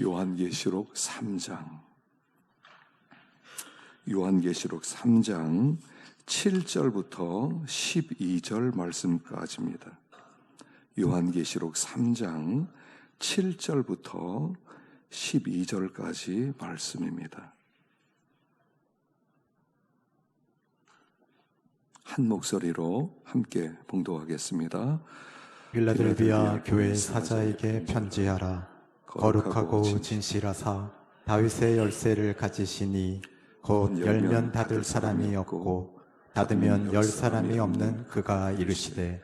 요한계시록 3장 7절부터 12절 말씀까지입니다. 요한계시록 3장 7절부터 12절까지 말씀입니다. 한 목소리로 함께 봉독하겠습니다. 빌라델비아 교회 사자에게 편지하라. 거룩하고 진실하사 다윗의 열쇠를 가지시니 곧 열면 닫을 사람이 없고 닫으면 열 사람이 없는 그가 이르시되,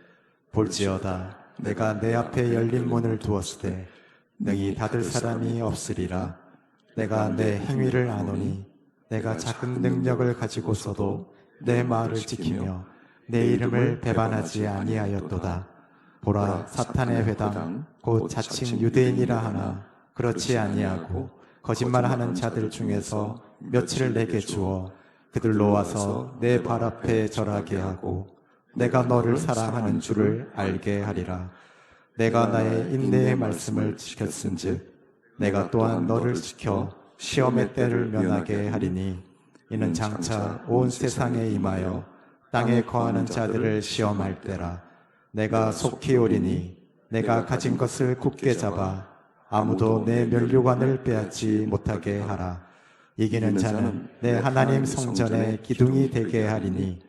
볼지어다 내가 내 앞에 열린 문을 두었으되 능히 닫을 사람이 없으리라. 내가 내 행위를 아노니 내가 작은 능력을 가지고서도 내 말을 지키며 내 이름을 배반하지 아니하였도다. 보라, 사탄의 회당 곧 자칭 유대인이라 하나 그렇지 아니하고 거짓말하는 자들 중에서 며칠을 내게 주어 그들로 와서 내 발 앞에 절하게 하고 내가 너를 사랑하는 줄을 알게 하리라. 내가 나의 인내의 말씀을 지켰은즉 내가 또한 너를 지켜 시험의 때를 면하게 하리니, 이는 장차 온 세상에 임하여 땅에 거하는 자들을 시험할 때라. 내가 속히 오리니 내가 가진 것을 굳게 잡아 아무도 내 면류관을 빼앗지 못하게 하라. 이기는 자는 내 하나님 성전의 기둥이 되게 하리니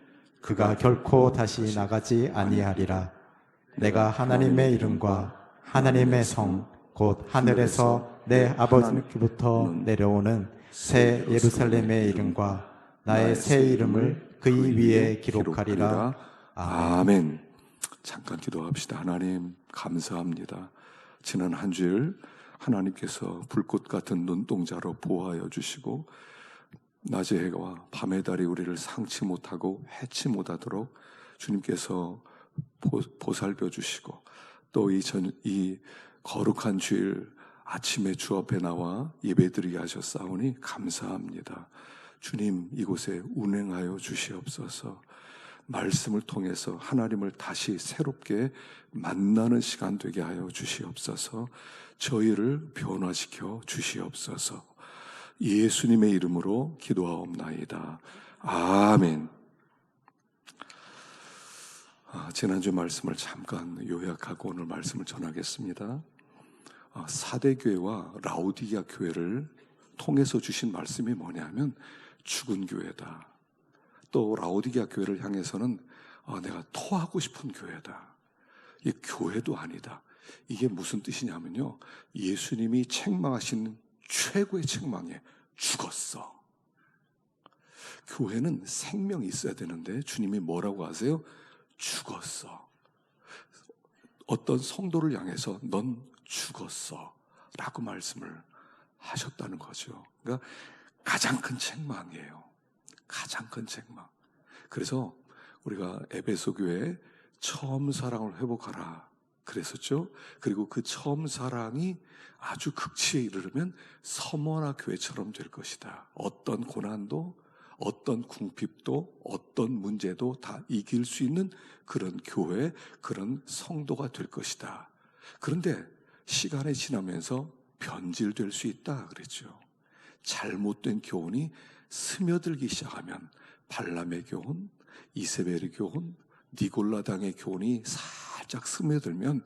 그가 결코 다시 나가지 아니하리라. 내가 하나님의 이름과 하나님의 성 곧 하늘에서 내 아버지께로부터 내려오는 새 예루살렘의 이름과 나의 새 이름을 그의 위에 기록하리라. 아멘. 잠깐 기도합시다. 하나님 감사합니다. 지난 한 주일 하나님께서 불꽃 같은 눈동자로 보호하여 주시고 낮의 해와 밤의 달이 우리를 상치 못하고 해치 못하도록 주님께서 보살펴 주시고, 또 이 거룩한 주일 아침에 주 앞에 나와 예배드리게 하셨사오니 감사합니다. 주님, 이곳에 운행하여 주시옵소서. 말씀을 통해서 하나님을 다시 새롭게 만나는 시간 되게 하여 주시옵소서. 저희를 변화시켜 주시옵소서. 예수님의 이름으로 기도하옵나이다. 아멘. 지난주 말씀을 잠깐 요약하고 오늘 말씀을 전하겠습니다. 사대교회와 라오디게아 교회를 통해서 주신 말씀이 뭐냐면 죽은 교회다. 또 라오디게아 교회를 향해서는 내가 토하고 싶은 교회다. 이 교회도 아니다. 이게 무슨 뜻이냐면요, 예수님이 책망하신 최고의 책망에 죽었어. 교회는 생명이 있어야 되는데 주님이 뭐라고 하세요? 죽었어. 어떤 성도를 향해서 넌 죽었어 라고 말씀을 하셨다는 거죠. 그러니까 가장 큰 책망이에요. 가장 큰 책망. 그래서 우리가 에베소 교회에 처음 사랑을 회복하라 그랬었죠. 그리고 그 처음 사랑이 아주 극치에 이르르면 서머나 교회처럼 될 것이다. 어떤 고난도, 어떤 궁핍도, 어떤 문제도 다 이길 수 있는 그런 교회, 그런 성도가 될 것이다. 그런데 시간이 지나면서 변질될 수 있다 그랬죠. 잘못된 교훈이 스며들기 시작하면 발람의 교훈, 이세벨의 교훈, 니골라당의 교훈이 살짝 스며들면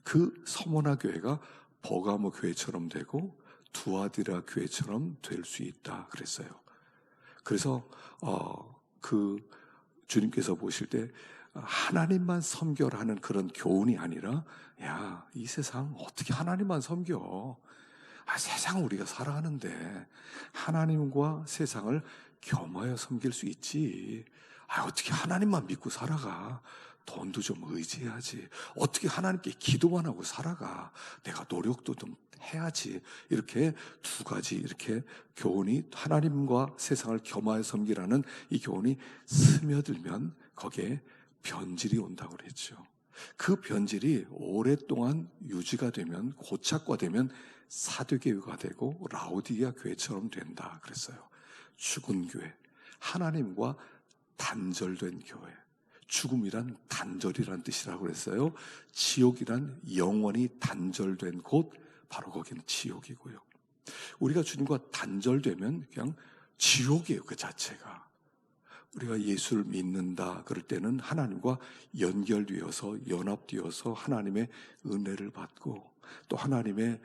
그 서머나 교회가 버가모 교회처럼 되고 두아디라 교회처럼 될 수 있다 그랬어요. 그래서 그 주님께서 보실 때 하나님만 섬겨라는 그런 교훈이 아니라, 야, 이 세상 어떻게 하나님만 섬겨? 세상 우리가 살아가는데 하나님과 세상을 겸하여 섬길 수 있지. 어떻게 하나님만 믿고 살아가? 돈도 좀 의지해야지. 어떻게 하나님께 기도만 하고 살아가? 내가 노력도 좀 해야지. 이렇게 두 가지 이렇게 교훈이, 하나님과 세상을 겸하여 섬기라는 이 교훈이 스며들면 거기에 변질이 온다고 그랬죠. 그 변질이 오랫동안 유지가 되면, 고착화되면 사두개교가 되고 라오디게아 교회처럼 된다 그랬어요. 죽은 교회, 하나님과 단절된 교회. 죽음이란 단절이란 뜻이라고 그랬어요. 지옥이란 영원히 단절된 곳, 바로 거기는 지옥이고요. 우리가 주님과 단절되면 그냥 지옥이에요, 그 자체가. 우리가 예수를 믿는다 그럴 때는 하나님과 연결되어서 연합되어서 하나님의 은혜를 받고 또 하나님의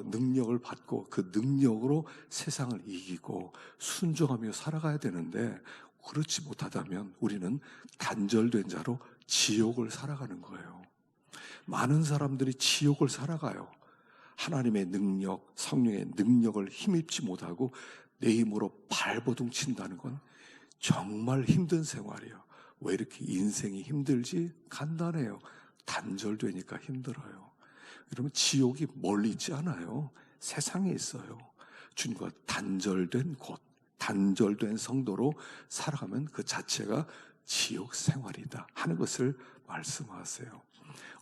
능력을 받고 그 능력으로 세상을 이기고 순종하며 살아가야 되는데, 그렇지 못하다면 우리는 단절된 자로 지옥을 살아가는 거예요. 많은 사람들이 지옥을 살아가요. 하나님의 능력, 성령의 능력을 힘입지 못하고 내 힘으로 발버둥 친다는 건 정말 힘든 생활이에요. 왜 이렇게 인생이 힘들지? 간단해요. 단절되니까 힘들어요. 여러분, 지옥이 멀리 있지 않아요. 세상에 있어요. 주님과 단절된 곳, 단절된 성도로 살아가면 그 자체가 지옥 생활이다 하는 것을 말씀하세요.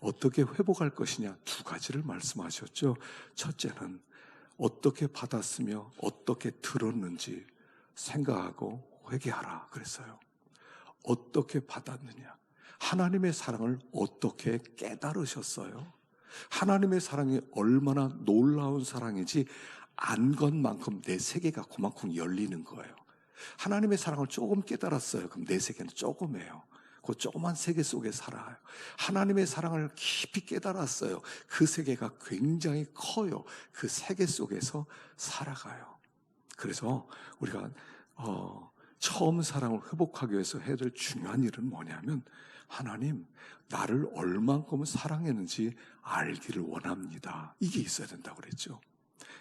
어떻게 회복할 것이냐, 두 가지를 말씀하셨죠. 첫째는 어떻게 받았으며 어떻게 들었는지 생각하고 회개하라 그랬어요. 어떻게 받았느냐, 하나님의 사랑을 어떻게 깨달으셨어요? 하나님의 사랑이 얼마나 놀라운 사랑인지 안 것만큼 내 세계가 그만큼 열리는 거예요. 하나님의 사랑을 조금 깨달았어요. 그럼 내 세계는 조금이에요. 그 조그만 세계 속에 살아요. 하나님의 사랑을 깊이 깨달았어요. 그 세계가 굉장히 커요. 그 세계 속에서 살아가요. 그래서 우리가 처음 사랑을 회복하기 위해서 해야 될 중요한 일은 뭐냐면, 하나님, 나를 얼만큼 사랑했는지 알기를 원합니다. 이게 있어야 된다고 그랬죠.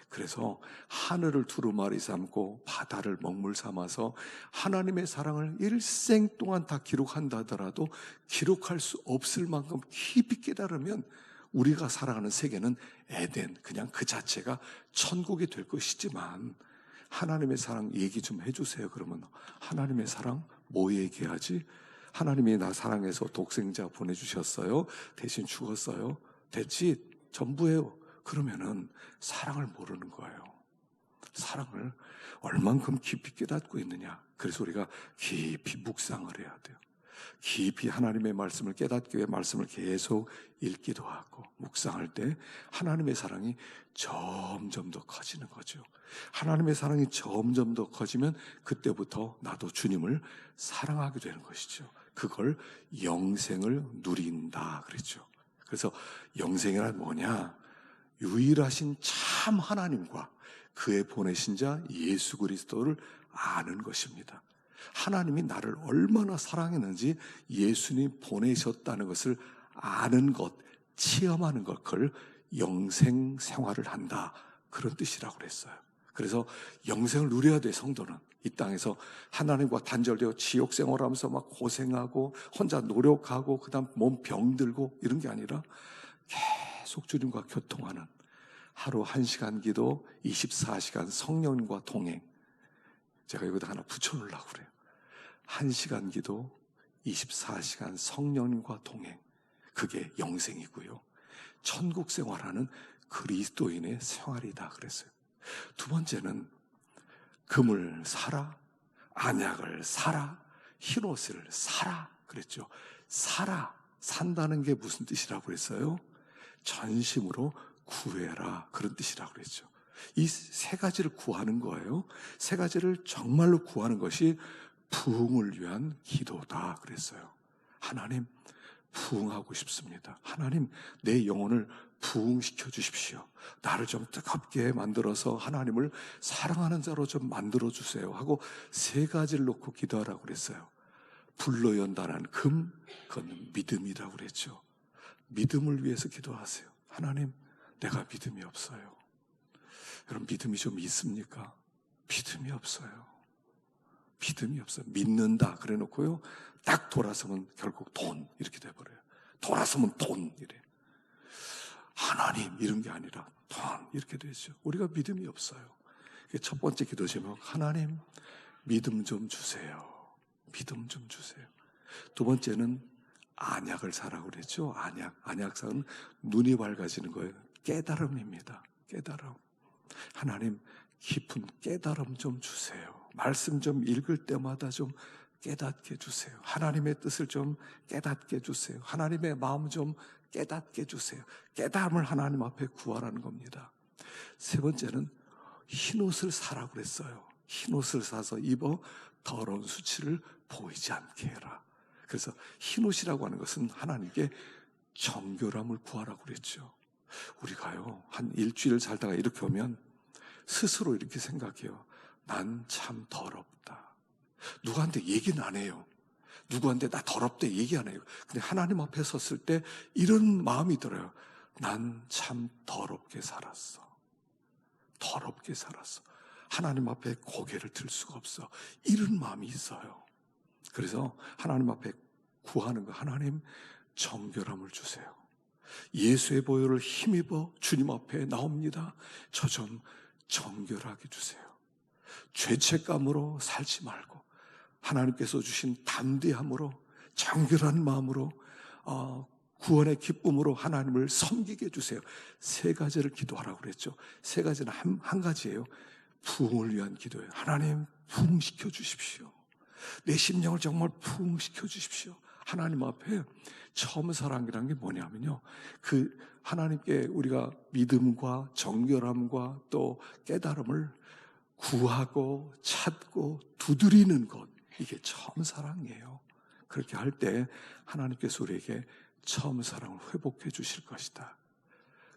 그래서 하늘을 두루마리 삼고 바다를 먹물 삼아서 하나님의 사랑을 일생 동안 다 기록한다 하더라도 기록할 수 없을 만큼 깊이 깨달으면 우리가 살아가는 세계는 에덴, 그냥 그 자체가 천국이 될 것이지만, 하나님의 사랑 얘기 좀 해주세요. 그러면 하나님의 사랑 뭐 얘기하지? 하나님이 나 사랑해서 독생자 보내주셨어요. 대신 죽었어요. 됐지? 전부예요. 그러면은 사랑을 모르는 거예요. 사랑을 얼만큼 깊이 깨닫고 있느냐. 그래서 우리가 깊이 묵상을 해야 돼요. 깊이 하나님의 말씀을 깨닫기 위해 말씀을 계속 읽기도 하고 묵상할 때 하나님의 사랑이 점점 더 커지는 거죠. 하나님의 사랑이 점점 더 커지면 그때부터 나도 주님을 사랑하게 되는 것이죠. 그걸 영생을 누린다 그랬죠. 그래서 영생이란 뭐냐? 유일하신 참 하나님과 그의 보내신 자 예수 그리스도를 아는 것입니다. 하나님이 나를 얼마나 사랑했는지 예수님 보내셨다는 것을 아는 것, 체험하는 것, 그걸 영생 생활을 한다, 그런 뜻이라고 그랬어요. 그래서 영생을 누려야 돼. 성도는 이 땅에서 하나님과 단절되어 지옥 생활하면서 막 고생하고 혼자 노력하고 그다음 몸 병들고 이런 게 아니라 계속 주님과 교통하는, 하루 1시간 기도, 24시간 성령과 동행. 제가 여기다 하나 붙여놓으려고 그래요. 1시간 기도, 24시간 성령과 동행. 그게 영생이고요. 천국 생활하는 그리스도인의 생활이다 그랬어요. 두 번째는 금을 사라, 안약을 사라, 흰옷을 사라 그랬죠. 사라, 산다는 게 무슨 뜻이라고 그랬어요? 전심으로 구해라, 그런 뜻이라고 그랬죠. 이 세 가지를 구하는 거예요. 세 가지를 정말로 구하는 것이 부흥을 위한 기도다 그랬어요. 하나님, 부흥하고 싶습니다. 하나님, 내 영혼을 부흥시켜 주십시오. 나를 좀 뜨겁게 만들어서 하나님을 사랑하는 자로 좀 만들어 주세요 하고 세 가지를 놓고 기도하라고 그랬어요. 불로 연단한 금, 그건 믿음이라고 그랬죠. 믿음을 위해서 기도하세요. 하나님, 내가 믿음이 없어요. 여러분, 믿음이 좀 있습니까? 믿음이 없어요. 믿음이 없어요. 믿는다 그래 놓고요, 딱 돌아서면 결국 돈 이렇게 돼버려요. 돌아서면 돈 이래. 하나님 이런 게 아니라 돈 이렇게 되죠. 우리가 믿음이 없어요. 첫 번째 기도 제목, 하나님 믿음 좀 주세요. 믿음 좀 주세요. 두 번째는 안약을 사라고 그랬죠. 안약사는 눈이 밝아지는 거예요. 깨달음입니다. 깨달음. 하나님, 깊은 깨달음 좀 주세요. 말씀 좀 읽을 때마다 좀 깨닫게 해주세요. 하나님의 뜻을 좀 깨닫게 해주세요. 하나님의 마음 좀 깨닫게 해주세요. 깨달음을 하나님 앞에 구하라는 겁니다. 세 번째는 흰옷을 사라고 그랬어요. 흰옷을 사서 입어 더러운 수치를 보이지 않게 해라. 그래서 흰옷이라고 하는 것은 하나님께 정결함을 구하라고 그랬죠. 우리가요, 한 일주일 살다가 이렇게 오면 스스로 이렇게 생각해요. 난 참 더럽다. 누구한테 얘기는 안 해요. 누구한테 나 더럽대 얘기 안 해요. 근데 하나님 앞에 섰을 때 이런 마음이 들어요. 난 참 더럽게 살았어. 더럽게 살았어. 하나님 앞에 고개를 들 수가 없어. 이런 마음이 있어요. 그래서 하나님 앞에 구하는 거, 하나님 정결함을 주세요. 예수의 보혈을 힘입어 주님 앞에 나옵니다. 저 좀 정결하게 주세요. 죄책감으로 살지 말고 하나님께서 주신 담대함으로 정결한 마음으로 구원의 기쁨으로 하나님을 섬기게 해주세요. 세 가지를 기도하라고 그랬죠. 세 가지는 한 가지예요. 부흥을 위한 기도예요. 하나님 부흥시켜 주십시오. 내 심령을 정말 부흥시켜 주십시오. 하나님 앞에 처음 사랑이라는 게 뭐냐면요, 그 하나님께 우리가 믿음과 정결함과 또 깨달음을 구하고 찾고 두드리는 것, 이게 처음 사랑이에요. 그렇게 할 때 하나님께서 우리에게 처음 사랑을 회복해 주실 것이다.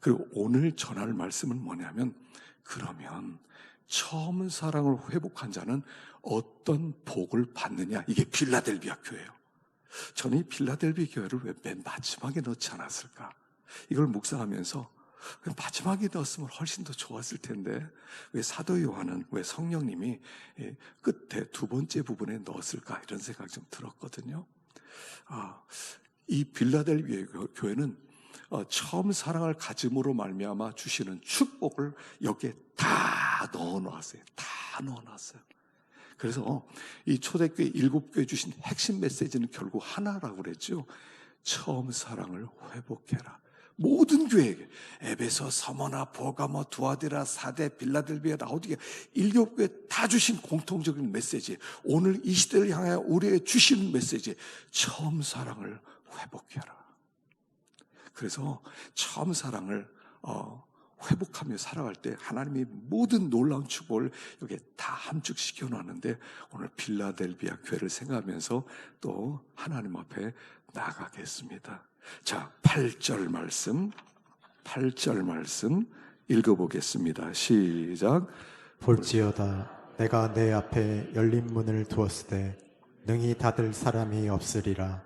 그리고 오늘 전할 말씀은 뭐냐면, 그러면 처음 사랑을 회복한 자는 어떤 복을 받느냐, 이게 빌라델비아 교회예요. 저는 이 빌라델비아 교회를 왜 맨 마지막에 넣지 않았을까? 이걸 묵상하면서 마지막에 넣었으면 훨씬 더 좋았을 텐데 왜 사도 요한은, 왜 성령님이 끝에 두 번째 부분에 넣었을까, 이런 생각이 좀 들었거든요. 이 빌라델비아 교회는 처음 사랑을 가짐으로 말미암아 주시는 축복을 여기에 다 넣어놨어요. 다 넣어놨어요. 그래서 이 초대교회 7교회 주신 핵심 메시지는 결국 하나라고 그랬죠. 처음 사랑을 회복해라. 모든 교회에게, 에베소, 서머나, 보가모, 두아디라, 사대, 빌라델비아, 라오디게아 7교회 다 주신 공통적인 메시지, 오늘 이 시대를 향해 우리에게 주시는 메시지, 처음 사랑을 회복해라. 그래서 처음 사랑을 회복하며 살아갈 때 하나님이 모든 놀라운 축복을 여기에 다 함축시켜 놨는데, 오늘 빌라델비아 교회를 생각하면서 또 하나님 앞에 나가겠습니다. 자, 8절 말씀 읽어보겠습니다. 시작. 볼지어다 내가 내 앞에 열린 문을 두었을 때 능히 닫을 사람이 없으리라.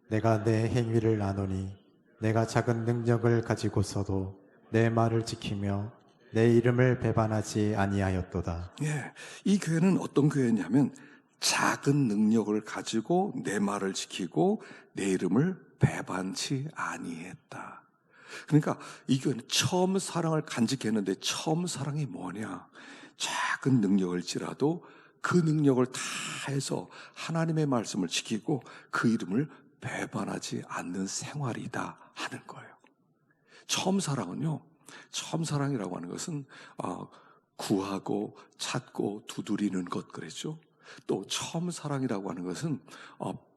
내가 내 행위를 아노니 내가 작은 능력을 가지고서도 내 말을 지키며 내 이름을 배반하지 아니하였도다. 예, 이 교회는 어떤 교회냐면 작은 능력을 가지고 내 말을 지키고 내 이름을 배반치 아니했다. 그러니까 이 교회는 처음 사랑을 간직했는데, 처음 사랑이 뭐냐? 작은 능력일지라도 그 능력을 다 해서 하나님의 말씀을 지키고 그 이름을 배반하지 않는 생활이다 하는 거예요. 처음 사랑은요, 처음 사랑이라고 하는 것은 구하고 찾고 두드리는 것 그랬죠. 또 처음 사랑이라고 하는 것은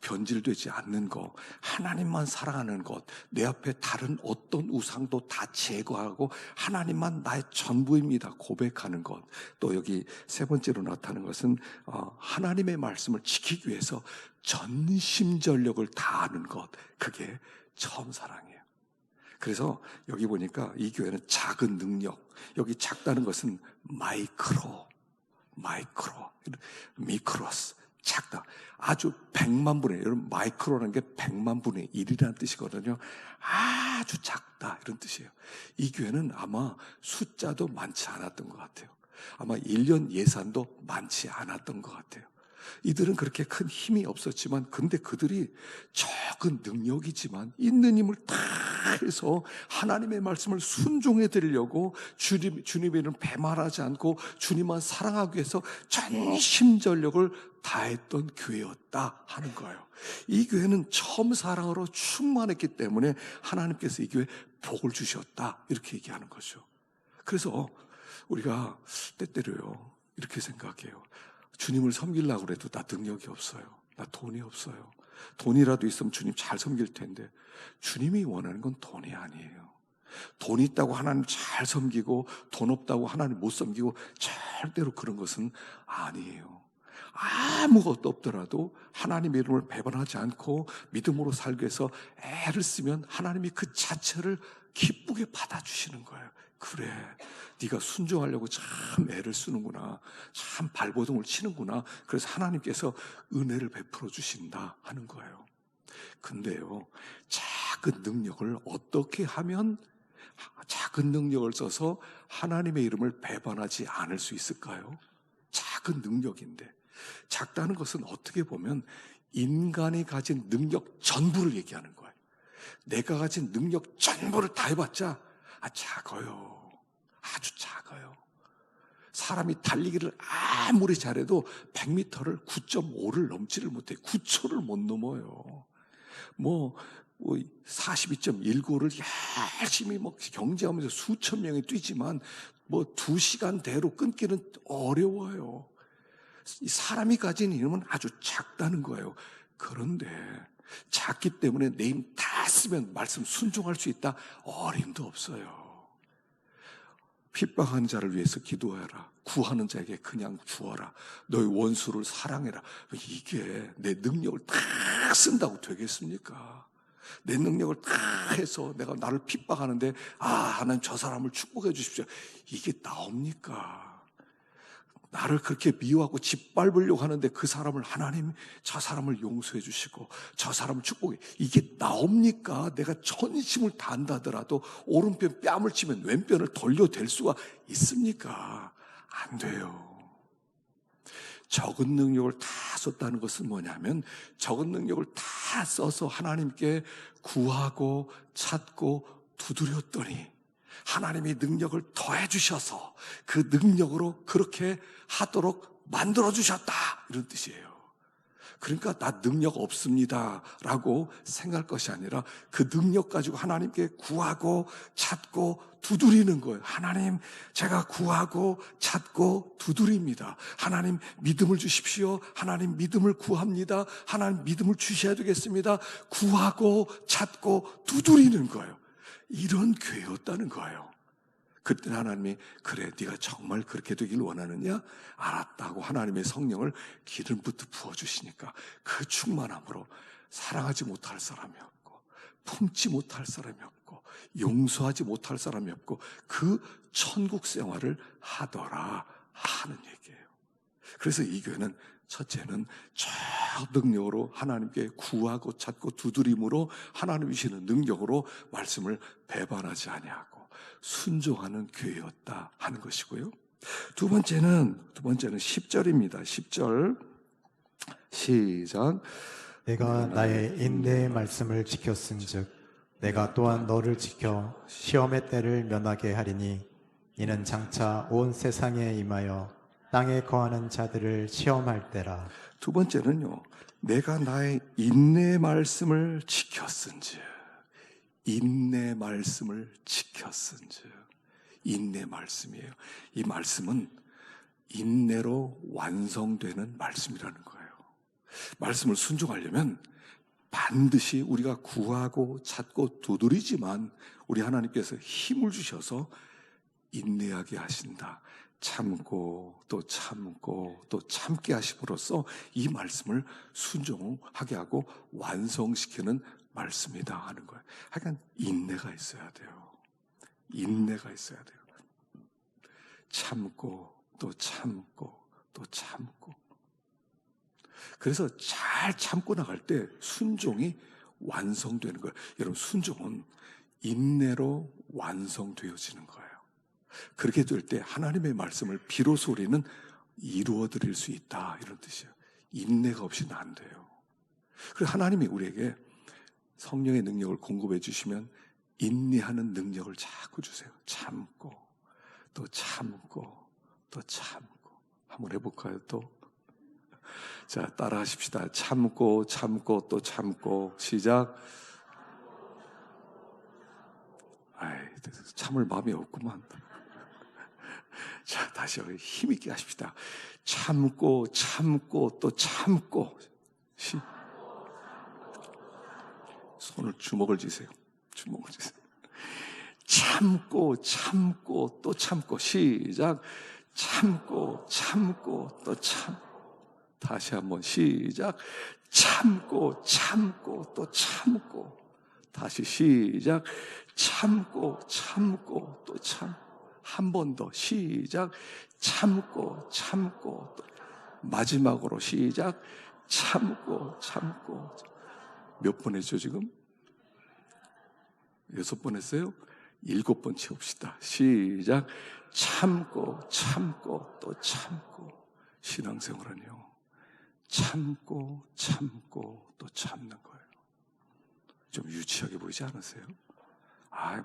변질되지 않는 것, 하나님만 사랑하는 것, 내 앞에 다른 어떤 우상도 다 제거하고 하나님만 나의 전부입니다 고백하는 것. 또 여기 세 번째로 나타나는 것은 하나님의 말씀을 지키기 위해서 전심전력을 다하는 것, 그게 처음 사랑이에요. 그래서 여기 보니까 이 교회는 작은 능력, 여기 작다는 것은 마이크로, 미크로스, 작다. 아주 100만 분의 1, 여러분 마이크로라는 게 100만 분의 1이라는 뜻이거든요. 아주 작다, 이런 뜻이에요. 이 교회는 아마 숫자도 많지 않았던 것 같아요. 아마 1년 예산도 많지 않았던 것 같아요. 이들은 그렇게 큰 힘이 없었지만, 근데 그들이 적은 능력이지만 있는 힘을 다 해서 하나님의 말씀을 순종해 드리려고 주님의 이름을 배말하지 않고 주님만 사랑하기 위해서 전심전력을 다했던 교회였다 하는 거예요. 이 교회는 처음 사랑으로 충만했기 때문에 하나님께서 이 교회에 복을 주셨다, 이렇게 얘기하는 거죠. 그래서 우리가 때때로요 이렇게 생각해요. 주님을 섬기려고 해도 나 능력이 없어요. 나 돈이 없어요. 돈이라도 있으면 주님 잘 섬길 텐데. 주님이 원하는 건 돈이 아니에요. 돈 있다고 하나님 잘 섬기고 돈 없다고 하나님 못 섬기고 절대로 그런 것은 아니에요. 아무것도 없더라도 하나님의 이름을 배반하지 않고 믿음으로 살기 위해서 애를 쓰면 하나님이 그 자체를 기쁘게 받아주시는 거예요. 그래, 네가 순종하려고 참 애를 쓰는구나, 참 발버둥을 치는구나, 그래서 하나님께서 은혜를 베풀어 주신다 하는 거예요. 근데요, 작은 능력을 어떻게 하면 작은 능력을 써서 하나님의 이름을 배반하지 않을 수 있을까요? 작은 능력인데, 작다는 것은 어떻게 보면 인간이 가진 능력 전부를 얘기하는 거예요. 내가 가진 능력 전부를 다 해봤자 작아요. 아주 작아요. 사람이 달리기를 아무리 잘해도 100m를 9.5를 넘지를 못해. 9초를 못 넘어요. 42.19를 열심히 경제하면서 수천 명이 뛰지만 2시간대로 끊기는 어려워요. 사람이 가진 힘은 아주 작다는 거예요. 그런데 작기 때문에 내 힘 다 쓰면 말씀 순종할 수 있다? 어림도 없어요. 핍박하는 자를 위해서 기도해라. 구하는 자에게 그냥 주어라. 너희 원수를 사랑해라. 이게 내 능력을 다 쓴다고 되겠습니까? 내 능력을 다 해서 내가 나를 핍박하는데 하나님 저 사람을 축복해 주십시오. 이게 나옵니까? 나를 그렇게 미워하고 짓밟으려고 하는데 그 사람을 하나님 저 사람을 용서해 주시고 저 사람을 축복해, 이게 나옵니까? 내가 전심을 다한다더라도 오른편 뺨을 치면 왼편을 돌려댈 수가 있습니까? 안 돼요. 적은 능력을 다 썼다는 것은 뭐냐면 적은 능력을 다 써서 하나님께 구하고 찾고 두드렸더니 하나님이 능력을 더해 주셔서 그 능력으로 그렇게 하도록 만들어 주셨다, 이런 뜻이에요. 그러니까 나 능력 없습니다 라고 생각할 것이 아니라 그 능력 가지고 하나님께 구하고 찾고 두드리는 거예요. 하나님, 제가 구하고 찾고 두드립니다. 하나님, 믿음을 주십시오. 하나님, 믿음을 구합니다. 하나님, 믿음을 주셔야 되겠습니다. 구하고 찾고 두드리는 거예요. 이런 교회였다는 거예요. 그때 하나님이 그래, 네가 정말 그렇게 되길 원하느냐? 알았다고 하나님의 성령을 기름부터 부어주시니까 그 충만함으로 사랑하지 못할 사람이 없고 품지 못할 사람이 없고 용서하지 못할 사람이 없고 그 천국 생활을 하더라 하는 얘기예요. 그래서 이 교회는 첫째는 저 능력으로 하나님께 구하고 찾고 두드림으로 하나님 주시는 능력으로 말씀을 배반하지 아니하고 순종하는 교회였다 하는 것이고요. 두 번째는 10절입니다. 10절 시작. 내가 나의 인내의 말씀을 지켰은즉 내가 또한 너를 지켜 시험의 때를 면하게 하리니 이는 장차 온 세상에 임하여 땅에 거하는 자들을 시험할 때라. 두 번째는요, 내가 나의 인내의 말씀을 지켰은즉. 인내 말씀을 지켰은즉. 인내 말씀이에요. 이 말씀은 인내로 완성되는 말씀이라는 거예요. 말씀을 순종하려면 반드시 우리가 구하고 찾고 두드리지만 우리 하나님께서 힘을 주셔서 인내하게 하신다. 참고 또 참고 또 참게 하심으로써 이 말씀을 순종하게 하고 완성시키는 말씀이다 하는 거예요. 하여간 인내가 있어야 돼요. 인내가 있어야 돼요. 참고 또 참고 또 참고. 그래서 잘 참고 나갈 때 순종이 완성되는 거예요. 여러분, 순종은 인내로 완성되어지는 거예요. 그렇게 될 때 하나님의 말씀을 비로소 우리는 이루어 드릴 수 있다, 이런 뜻이에요. 인내가 없이는 안 돼요. 그래서 하나님이 우리에게 성령의 능력을 공급해 주시면 인내하는 능력을 자꾸 주세요. 참고 또 참고 또 참고. 한번 해볼까요? 또 자, 따라 하십시다. 참고 참고 또 참고. 시작. 참을 마음이 없구만. 자, 다시 힘있게 하십시다. 참고 참고 또 참고. 손을 주먹을 쥐세요. 주먹을 쥐세요. 참고 참고 또 참고. 시작. 참고 참고 또 참고. 다시 한번 시작. 참고 참고 또 참고. 다시 시작. 참고 참고 또 참고. 한 번 더 시작. 참고 참고 또. 마지막으로 시작. 참고 참고. 몇 번 했죠 지금? 6번 했어요? 7번 채웁시다. 시작. 참고 참고 또 참고. 신앙생활은요, 참고 참고 또 참는 거예요. 좀 유치하게 보이지 않으세요?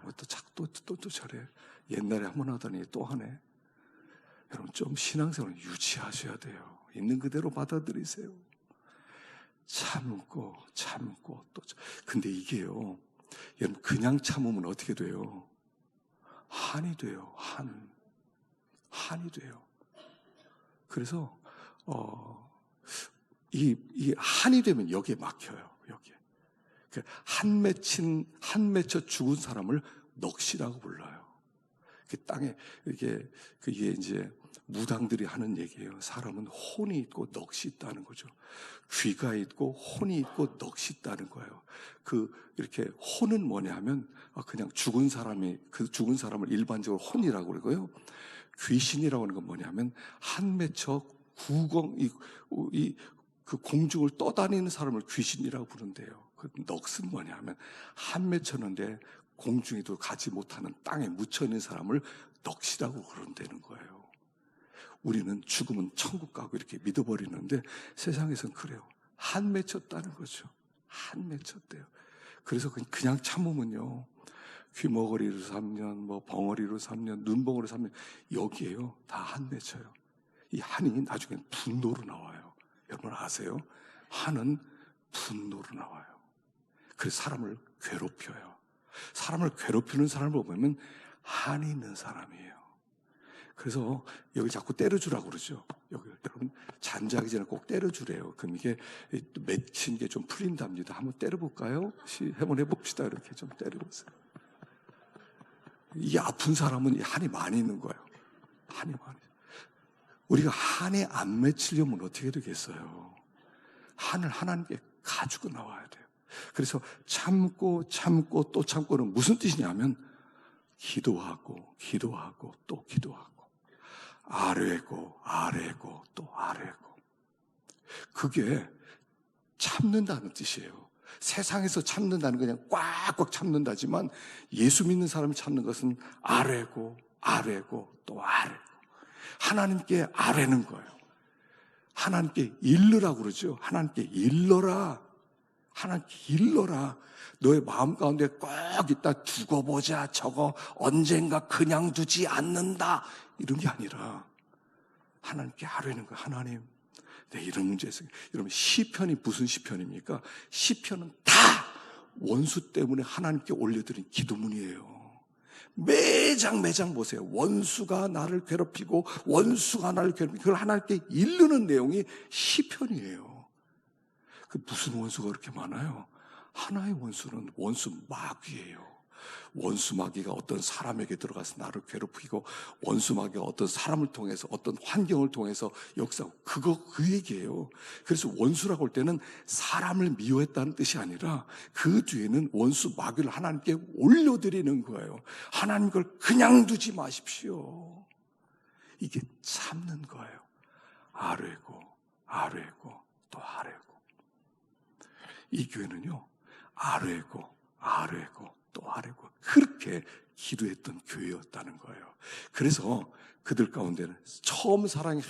뭐 또 저래. 옛날에 한 번 하더니 또 하네. 여러분, 좀 신앙생활은 유치하셔야 돼요. 있는 그대로 받아들이세요. 참고 참고 또. 근데 이게요, 여러분, 그냥 참으면 어떻게 돼요? 한이 돼요. 한이 돼요. 그래서 이 한이 되면 여기에 막혀요. 여기에. 한 맺혀 죽은 사람을 넋이라고 불러요. 그 땅에 그게 이제 무당들이 하는 얘기예요. 사람은 혼이 있고 넋이 있다는 거죠. 귀가 있고 혼이 있고 넋이 있다는 거예요. 이렇게 혼은 뭐냐 하면 그냥 죽은 사람을 일반적으로 혼이라고 그러고요. 귀신이라고 하는 건 뭐냐면 한 맺혀 그 공중을 떠다니는 사람을 귀신이라고 부른대요. 그 넋은 뭐냐면 한 맺혔는데 공중에도 가지 못하는 땅에 묻혀 있는 사람을 넋이라고 그런다는 거예요. 우리는 죽으면 천국 가고 이렇게 믿어버리는데 세상에선 그래요. 한 맺혔다는 거죠. 한 맺혔대요. 그래서 그냥 참으면요, 귀머거리로 3년, 벙어리로 3년, 눈벙어리로 3년, 여기에요 다 한 맺혀요. 이 한이 나중엔 분노로 나와요. 여러분 아세요? 한은 분노로 나와요. 그래서 사람을 괴롭혀요. 사람을 괴롭히는 사람을 보면 한이 있는 사람이에요. 그래서 여기 자꾸 때려주라고 그러죠. 여기 여러분 잠자기 전에 꼭 때려주래요. 그럼 이게 맺힌 게 좀 풀린답니다. 한번 때려볼까요? 한번 해봅시다. 이렇게 좀 때려보세요. 이 아픈 사람은 이 한이 많이 있는 거예요. 한이 많이. 우리가 한에 안 맺히려면 어떻게 되겠어요? 한을 하나님께 가지고 나와야 돼요. 그래서 참고 참고 또 참고는 무슨 뜻이냐면 기도하고 기도하고 또 기도하고 아뢰고 아뢰고 또 아뢰고. 그게 참는다는 뜻이에요. 세상에서 참는다는 건 그냥 꽉꽉 참는다지만 예수 믿는 사람이 참는 것은 아뢰고 아뢰고 또 아뢰고 하나님께 아뢰는 거예요. 하나님께 일러라고 그러죠. 하나님께 일러라. 하나님께 일러라. 너의 마음 가운데 꼭 있다 두고 보자. 저거 언젠가 그냥 두지 않는다. 이런 게 아니라 하나님께 아뢰는 거예요. 하나님, 내 이런 문제 있어요. 여러분, 시편이 무슨 시편입니까? 시편은 다 원수 때문에 하나님께 올려드린 기도문이에요. 매장 보세요. 원수가 나를 괴롭히고 원수가 나를 괴롭히고 그걸 하나님께 일르는 내용이 시편이에요. 그 무슨 원수가 그렇게 많아요? 하나의 원수는 원수 마귀예요. 원수 마귀가 어떤 사람에게 들어가서 나를 괴롭히고 원수 마귀가 어떤 사람을 통해서 어떤 환경을 통해서 역사하고 그 얘기예요. 그래서 원수라고 할 때는 사람을 미워했다는 뜻이 아니라 그 뒤에는 원수 마귀를 하나님께 올려드리는 거예요. 하나님 걸 그냥 두지 마십시오. 이게 참는 거예요. 아뢰고 아뢰고 또 아뢰고. 이 교회는요, 아뢰고 아뢰고 또 아뢰고 그렇게 기도했던 교회였다는 거예요. 그래서 그들 가운데는 처음 사랑이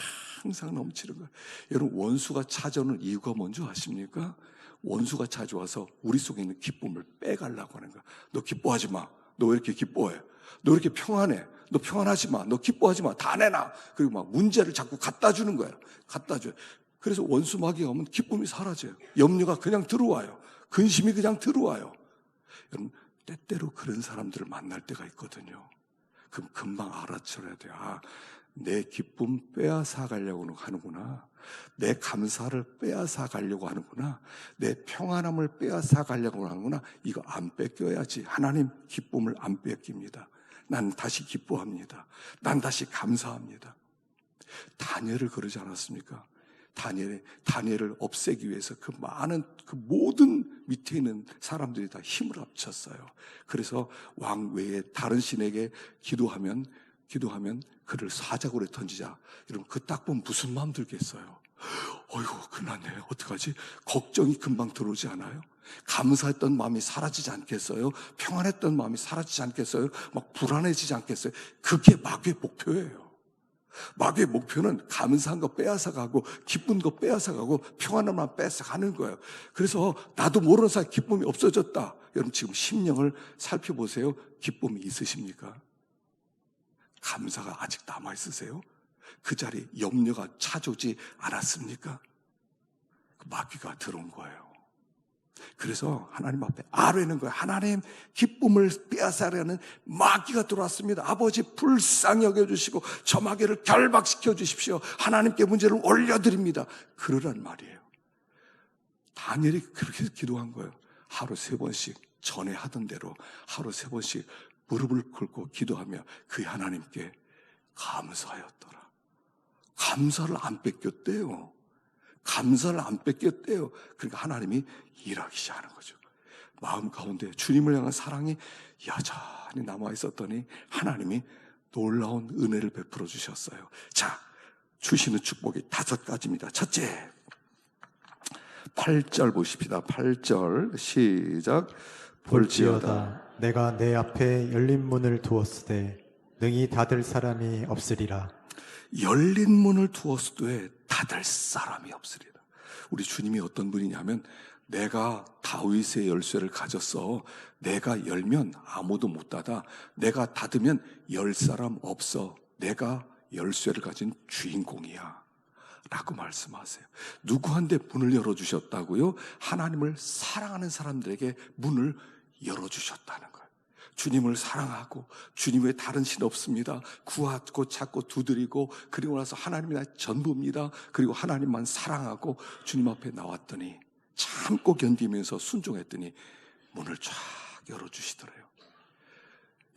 항상 넘치는 거예요. 여러분, 원수가 찾아오는 이유가 뭔지 아십니까? 원수가 찾아와서 우리 속에 있는 기쁨을 빼가려고 하는 거야. 너 기뻐하지 마. 너 왜 이렇게 기뻐해? 너 왜 이렇게 평안해? 너 평안하지 마. 너 기뻐하지 마. 다 내놔. 그리고 막 문제를 자꾸 갖다 주는 거예요. 갖다 줘요. 그래서 원수 마귀가 오면 기쁨이 사라져요. 염려가 그냥 들어와요. 근심이 그냥 들어와요. 여러분, 때때로 그런 사람들을 만날 때가 있거든요. 그럼 금방 알아차려야 돼요. 내 기쁨 빼앗아 가려고 하는구나. 내 감사를 빼앗아 가려고 하는구나. 내 평안함을 빼앗아 가려고 하는구나. 이거 안 뺏겨야지. 하나님 기쁨을 안 뺏깁니다. 난 다시 기뻐합니다. 난 다시 감사합니다. 다니엘을 그러지 않았습니까? 다니엘을 없애기 위해서 그 많은 그 모든 밑에 있는 사람들이 다 힘을 합쳤어요. 그래서 왕 외에 다른 신에게 기도하면 그를 사자굴에 던지자. 여러분 그 딱 보면 무슨 마음 들겠어요? 어이구 큰일 났네. 어떡하지? 걱정이 금방 들어오지 않아요? 감사했던 마음이 사라지지 않겠어요? 평안했던 마음이 사라지지 않겠어요? 막 불안해지지 않겠어요? 그게 마귀의 목표예요. 마귀의 목표는 감사한 거 빼앗아가고 기쁜 거 빼앗아가고 평안한 마음 빼앗아가는 거예요. 그래서 나도 모르는 사이 기쁨이 없어졌다. 여러분 지금 심령을 살펴보세요. 기쁨이 있으십니까? 감사가 아직 남아있으세요? 그 자리에 염려가 찾아오지 않았습니까? 그 마귀가 들어온 거예요. 그래서 하나님 앞에 아뢰는 거예요. 하나님 기쁨을 빼앗으려는 마귀가 들어왔습니다. 아버지 불쌍히 여겨주시고 저 마귀를 결박시켜 주십시오. 하나님께 문제를 올려드립니다. 그러란 말이에요. 다니엘이 그렇게 기도한 거예요. 하루 3번씩 전에 하던 대로 하루 3번씩 무릎을 꿇고 기도하며 그 하나님께 감사하였더라. 감사를 안 뺏겼대요. 감사를 안 뺏겼대요. 그러니까 하나님이 일하기 시작하는 거죠. 마음 가운데 주님을 향한 사랑이 여전히 남아 있었더니 하나님이 놀라운 은혜를 베풀어 주셨어요. 자, 주시는 축복이 5가지입니다. 첫째, 8절 보십시다. 8절 시작. 볼지어다 내가 내 앞에 열린 문을 두었으되 능히 닫을 사람이 없으리라. 열린 문을 두었으되 닫을 사람이 없으리라. 우리 주님이 어떤 분이냐면 내가 다윗의 열쇠를 가졌어. 내가 열면 아무도 못 닫아. 내가 닫으면 열 사람 없어. 내가 열쇠를 가진 주인공이야 라고 말씀하세요. 누구한테 문을 열어주셨다고요? 하나님을 사랑하는 사람들에게 문을 열어주셨다는 거예요. 주님을 사랑하고 주님 외에 다른 신 없습니다. 구하고 찾고 두드리고 그리고 나서 하나님이 나의 전부입니다. 그리고 하나님만 사랑하고 주님 앞에 나왔더니 참고 견디면서 순종했더니 문을 쫙 열어주시더래요.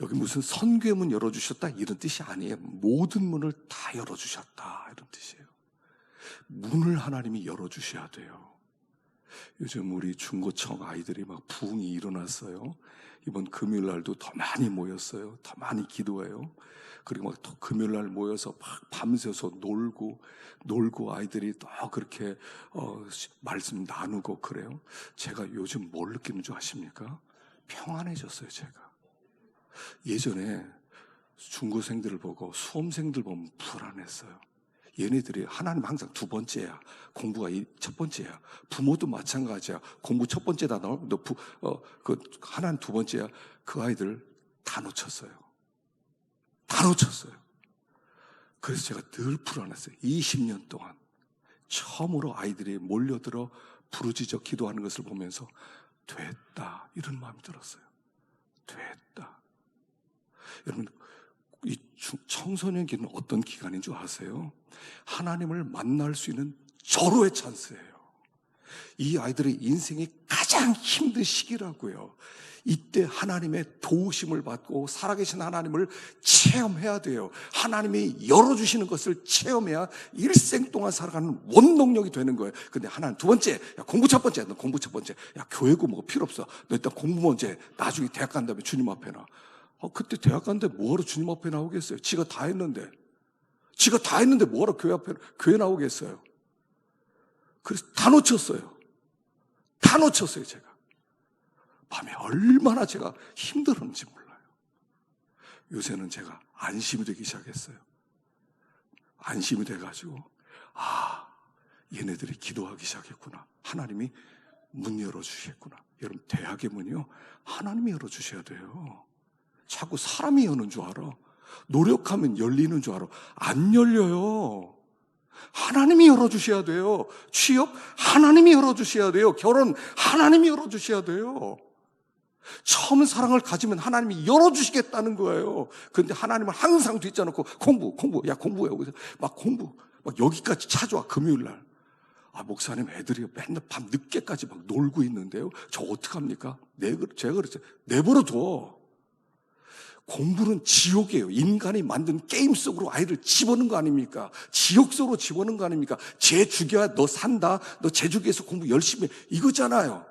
여기 무슨 선교의 문 열어주셨다 이런 뜻이 아니에요. 모든 문을 다 열어주셨다 이런 뜻이에요. 문을 하나님이 열어주셔야 돼요. 요즘 우리 중고청 아이들이 막 부흥이 일어났어요. 이번 금요일 날도 더 많이 모였어요. 더 많이 기도해요. 그리고 막 또 금요일 날 모여서 막 밤새서 놀고 아이들이 또 그렇게 말씀 나누고 그래요. 제가 요즘 뭘 느끼는 줄 아십니까? 평안해졌어요, 제가. 예전에 중고생들을 보고 수험생들 보면 불안했어요. 얘네들이 하나님 항상 2번째야. 공부가 첫 번째야. 부모도 마찬가지야. 공부 첫 번째다. 하나님 2번째야. 그 아이들 다 놓쳤어요. 다 놓쳤어요. 그래서 제가 늘 불안했어요. 20년 동안 처음으로 아이들이 몰려들어 부르짖어 기도하는 것을 보면서 됐다 이런 마음이 들었어요. 됐다. 여러분 이 청소년 기는 어떤 기간인 줄 아세요? 하나님을 만날 수 있는 절호의 찬스예요. 이 아이들의 인생이 가장 힘든 시기라고요. 이때 하나님의 도우심을 받고 살아계신 하나님을 체험해야 돼요. 하나님이 열어주시는 것을 체험해야 일생 동안 살아가는 원동력이 되는 거예요. 근데 하나님 2번째, 야, 공부 첫 번째, 너 공부 첫 번째. 야, 교회 공부가 필요 없어. 너 일단 공부 먼저 해. 나중에 대학 간 다음에 주님 앞에 나. 그때 대학 갔는데 뭐하러 주님 앞에 나오겠어요? 지가 다 했는데 뭐하러 교회 나오겠어요? 그래서 다 놓쳤어요. 제가. 밤에 얼마나 제가 힘들었는지 몰라요. 요새는 제가 안심이 되기 시작했어요. 안심이 돼가지고 얘네들이 기도하기 시작했구나. 하나님이 문 열어주시겠구나. 여러분 대학의 문이요 하나님이 열어주셔야 돼요. 자꾸 사람이 여는 줄 알아. 노력하면 열리는 줄 알아. 안 열려요. 하나님이 열어주셔야 돼요. 취업 하나님이 열어주셔야 돼요. 결혼 하나님이 열어주셔야 돼요. 처음 사랑을 가지면 하나님이 열어주시겠다는 거예요. 그런데 하나님을 항상 뒷져놓고 야 공부해. 막 여기까지 찾아와 금요일 날. 목사님 애들이 맨날 밤 늦게까지 막 놀고 있는데요. 저 어떡합니까? 제가 그랬어요. 내버려둬. 공부는 지옥이에요. 인간이 만든 게임 속으로 아이를 집어넣은 거 아닙니까? 지옥 속으로 집어넣은 거 아닙니까? 쟤 죽여야 너 산다. 너 쟤 죽여서 공부 열심히 해. 이거잖아요.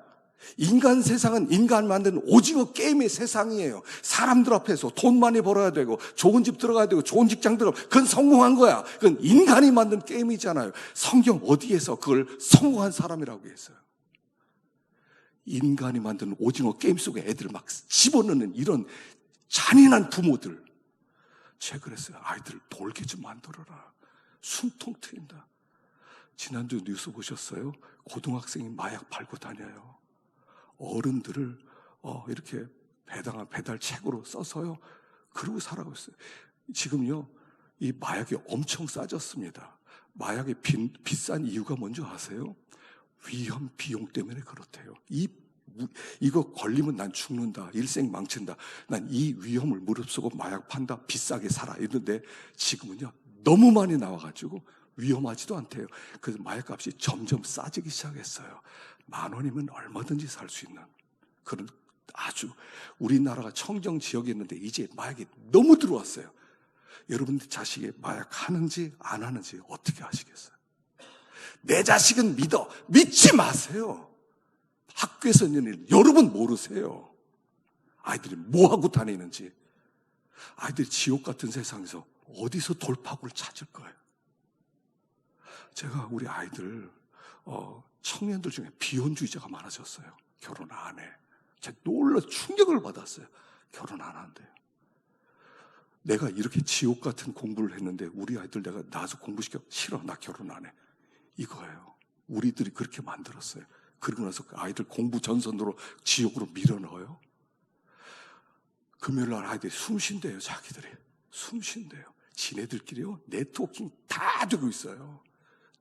인간 세상은 인간 만든 오징어 게임의 세상이에요. 사람들 앞에서 돈 많이 벌어야 되고 좋은 집 들어가야 되고 좋은 직장 들어가. 그건 성공한 거야. 그건 인간이 만든 게임이잖아요. 성경 어디에서 그걸 성공한 사람이라고 했어요? 인간이 만든 오징어 게임 속에 애들을 막 집어넣는 이런 잔인한 부모들. 제가 그랬어요. 아이들 돌게 좀 만들어라. 숨통 트인다. 지난주 뉴스 보셨어요? 고등학생이 마약 팔고 다녀요. 어른들을 이렇게 배달책으로 써서요. 그러고 살아가고 있어요. 지금요, 이 마약이 엄청 싸졌습니다. 마약이 비싼 이유가 뭔지 아세요? 위험 비용 때문에 그렇대요. 이거 걸리면 난 죽는다. 일생 망친다. 난 이 위험을 무릅쓰고 마약 판다. 비싸게 살아. 이런데 지금은요, 너무 많이 나와가지고 위험하지도 않대요. 그래서 마약값이 점점 싸지기 시작했어요. 10,000원이면 얼마든지 살 수 있는 그런 아주 우리나라가 청정 지역이었는데 이제 마약이 너무 들어왔어요. 여러분들 자식이 마약 하는지 안 하는지 어떻게 아시겠어요? 내 자식은 믿지 마세요. 학교에서 있는 일 여러분 모르세요. 아이들이 뭐하고 다니는지. 아이들이 지옥 같은 세상에서 어디서 돌파구를 찾을 거예요. 제가 우리 아이들 청년들 중에 비혼주의자가 많아졌어요. 결혼 안 해. 제가 놀라 충격을 받았어요. 결혼 안 한대요. 내가 이렇게 지옥 같은 공부를 했는데 우리 아이들 내가 나와서 공부시켜. 싫어. 나 결혼 안 해. 이거예요. 우리들이 그렇게 만들었어요. 그러고 나서 아이들 공부 전선으로 지옥으로 밀어넣어요. 금요일날 아이들이 숨 쉰대요. 자기들이. 숨 쉰대요. 지네들끼리요. 네트워킹 다 되고 있어요.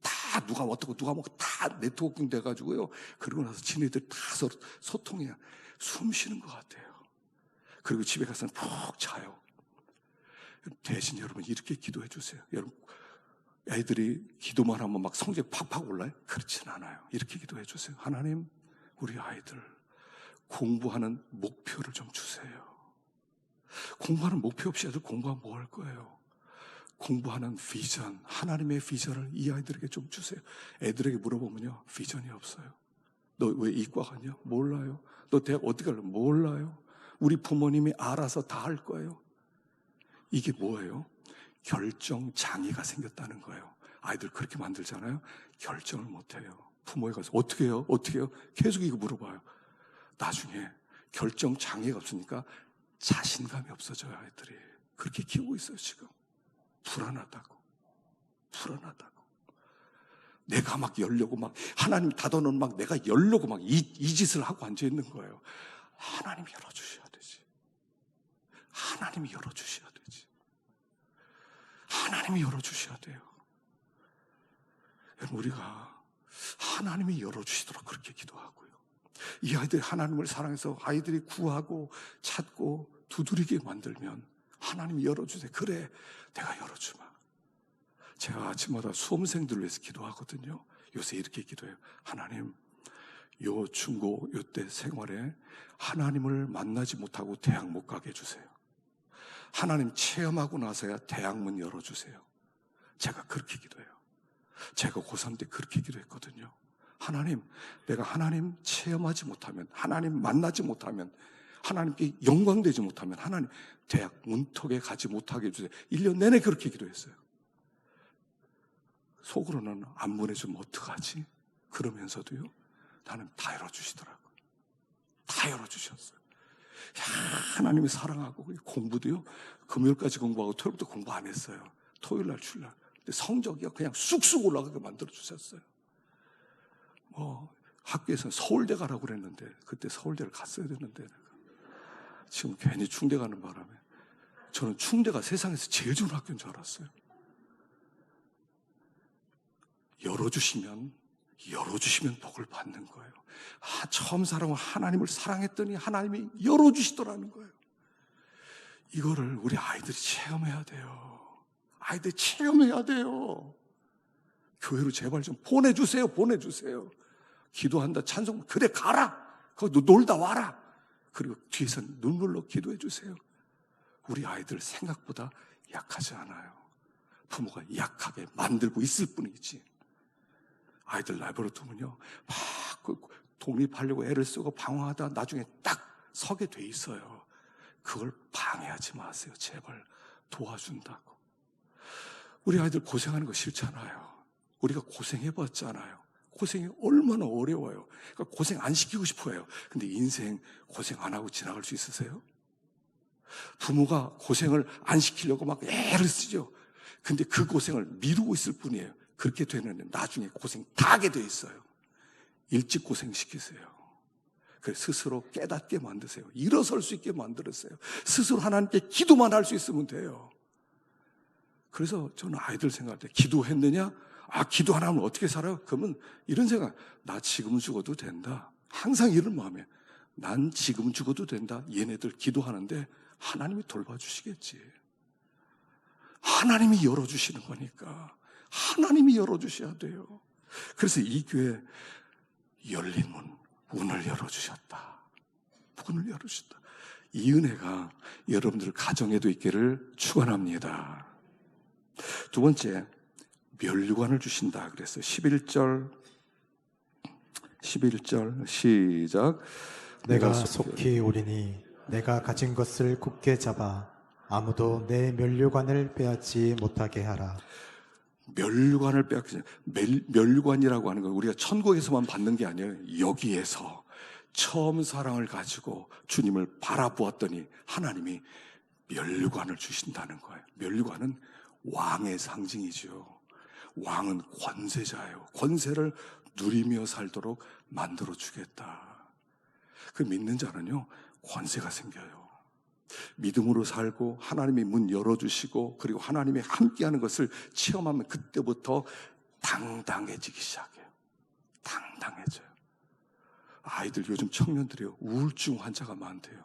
다 누가 어떻고 누가 뭐고 다 네트워킹 돼가지고요. 그러고 나서 지네들 다 서로 소통해야 숨 쉬는 것 같아요. 그리고 집에 가서는 푹 자요. 대신 여러분 이렇게 기도해 주세요. 여러분 애들이 기도만 하면 막 성적 팍팍 올라요? 그렇진 않아요. 이렇게 기도해 주세요. 하나님, 우리 아이들 공부하는 목표를 좀 주세요. 공부하는 목표 없이 애들 공부하면 뭐 할 거예요? 공부하는 비전, 하나님의 비전을 이 아이들에게 좀 주세요. 애들에게 물어보면요, 비전이 없어요. 너 왜 이과 갔냐? 몰라요. 너 대학 어디 갈래? 몰라요. 우리 부모님이 알아서 다 할 거예요. 이게 뭐예요? 결정 장애가 생겼다는 거예요. 아이들 그렇게 만들잖아요. 결정을 못해요. 부모에 가서 어떻게 해요? 어떻게 해요? 계속 이거 물어봐요. 나중에 결정 장애가 없으니까 자신감이 없어져요. 아이들이 그렇게 키우고 있어요. 지금 불안하다고 내가 막 열려고 막 하나님 닫아놓은 막 내가 열려고 막 이 짓을 하고 앉아 있는 거예요. 하나님이 열어주셔야 되지. 하나님이 열어주셔야 되지. 하나님이 열어주셔야 돼요. 여러분, 우리가 하나님이 열어주시도록 그렇게 기도하고요. 이 아이들이 하나님을 사랑해서 아이들이 구하고 찾고 두드리게 만들면 하나님이 열어주세요. 그래, 내가 열어주마. 제가 아침마다 수험생들을 위해서 기도하거든요. 요새 이렇게 기도해요. 하나님, 요 중고 요때 생활에 하나님을 만나지 못하고 대학 못 가게 해주세요. 하나님 체험하고 나서야 대학문 열어주세요. 제가 그렇게 기도해요. 제가 고3 때 그렇게 기도했거든요. 하나님, 내가 하나님 체험하지 못하면, 하나님 만나지 못하면, 하나님께 영광되지 못하면 하나님 대학 문턱에 가지 못하게 해주세요. 1년 내내 그렇게 기도했어요. 속으로는 안 보내주면 어떡하지? 그러면서도요, 나는 다 열어주시더라고요. 다 열어주셨어요. 하나님이 사랑하고 공부도요, 금요일까지 공부하고 토요일부터 공부 안 했어요. 토요일날 출날. 근데 성적이요 그냥 쑥쑥 올라가게 만들어 주셨어요. 학교에서는 서울대 가라고 그랬는데 그때 서울대를 갔어야 되는데 지금 괜히 충대 가는 바람에 저는 충대가 세상에서 제일 좋은 학교인 줄 알았어요. 열어주시면 복을 받는 거예요. 처음 사랑은 하나님을 사랑했더니 하나님이 열어주시더라는 거예요. 이거를 우리 아이들이 체험해야 돼요. 아이들이 체험해야 돼요. 교회로 제발 좀 보내주세요. 기도한다, 찬송, 그래 가라. 거기 놀다 와라. 그리고 뒤에서 눈물로 기도해 주세요. 우리 아이들 생각보다 약하지 않아요. 부모가 약하게 만들고 있을 뿐이지. 아이들 내버려 두면요, 막 독립하려고 애를 쓰고 방황하다 나중에 딱 서게 돼 있어요. 그걸 방해하지 마세요. 제발 도와준다고. 우리 아이들 고생하는 거 싫잖아요. 우리가 고생해봤잖아요. 고생이 얼마나 어려워요. 그러니까 고생 안 시키고 싶어요. 근데 인생 고생 안 하고 지나갈 수 있으세요? 부모가 고생을 안 시키려고 막 애를 쓰죠. 근데 그 고생을 미루고 있을 뿐이에요. 그렇게 되는 나중에 고생 다 하게 돼 있어요. 일찍 고생시키세요. 그래서 스스로 깨닫게 만드세요. 일어설 수 있게 만들었어요. 스스로 하나님께 기도만 할 수 있으면 돼요. 그래서 저는 아이들 생각할 때 기도했느냐? 기도 안 하면 어떻게 살아요? 그러면 이런 생각, 나 지금 죽어도 된다. 항상 이런 마음이에요. 난 지금 죽어도 된다. 얘네들 기도하는데 하나님이 돌봐주시겠지. 하나님이 열어주시는 거니까. 하나님이 열어주셔야 돼요. 그래서 이 교회 열린 문을 열어주셨다. 문을 열어주셨다. 이 은혜가 여러분들 가정에도 있기를 축원합니다. 두 번째, 면류관을 주신다 그랬어요. 11절 시작. 내가 속히 오리니 내가 가진 것을 굳게 잡아 아무도 내 면류관을 빼앗지 못하게 하라. 면류관을 빼앗기, 면류관이라고 하는 건 우리가 천국에서만 받는 게 아니에요. 여기에서 처음 사랑을 가지고 주님을 바라보았더니 하나님이 면류관을 주신다는 거예요. 면류관은 왕의 상징이죠. 왕은 권세자예요. 권세를 누리며 살도록 만들어 주겠다. 그 믿는 자는요, 권세가 생겨요. 믿음으로 살고 하나님이 문 열어주시고 그리고 하나님이 함께하는 것을 체험하면 그때부터 당당해지기 시작해요. 당당해져요. 아이들 요즘 청년들이요, 우울증 환자가 많대요.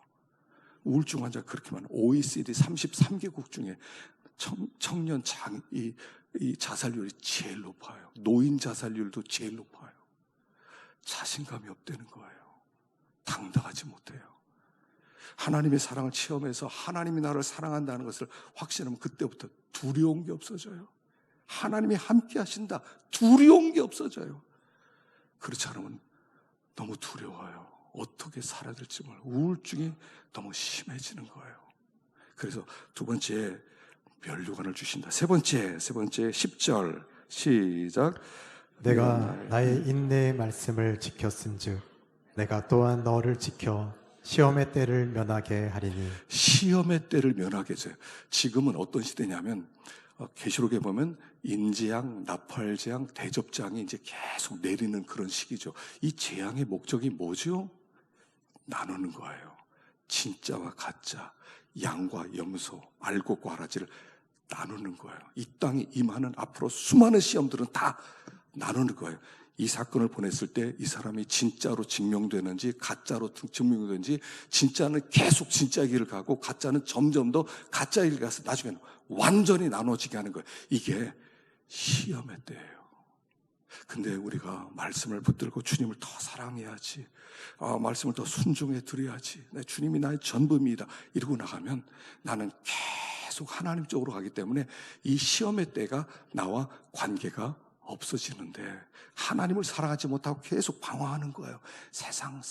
우울증 환자 그렇게 많아요. OECD 33개국 중에 청년 이 자살률이 제일 높아요. 노인 자살률도 제일 높아요. 자신감이 없다는 거예요. 당당하지 못해요. 하나님의 사랑을 체험해서 하나님이 나를 사랑한다는 것을 확신하면 그때부터 두려운 게 없어져요. 하나님이 함께 하신다. 두려운 게 없어져요. 그렇지 않으면 너무 두려워요. 어떻게 살아야 될지 몰라요. 우울증이 너무 심해지는 거예요. 그래서 두 번째, 면류관을 주신다. 세 번째 10절 시작. 내가 나의 인내의 말씀을 지켰은즉 내가 또한 너를 지켜 시험의 때를 면하게 하리니. 시험의 때를 면하게 해줘요. 지금은 어떤 시대냐면 계시록에 보면 인재앙, 나팔재앙, 대접재앙이 이제 계속 내리는 그런 시기죠. 이 재앙의 목적이 뭐죠? 나누는 거예요. 진짜와 가짜, 양과 염소, 알곡과 아라지를 나누는 거예요. 이 땅에 임하는 앞으로 수많은 시험들은 다 나누는 거예요. 이 사건을 보냈을 때 이 사람이 진짜로 증명되는지 가짜로 증명되는지, 진짜는 계속 진짜 길을 가고 가짜는 점점 더 가짜 길을 가서 나중에는 완전히 나눠지게 하는 거예요. 이게 시험의 때예요. 근데 우리가 말씀을 붙들고 주님을 더 사랑해야지, 말씀을 더 순종해 드려야지, 주님이 나의 전부입니다 이러고 나가면 나는 계속 하나님 쪽으로 가기 때문에 이 시험의 때가 나와 관계가 없어지는데, 하나님을 사랑하지 못하고 계속 방황하는 거예요. 세상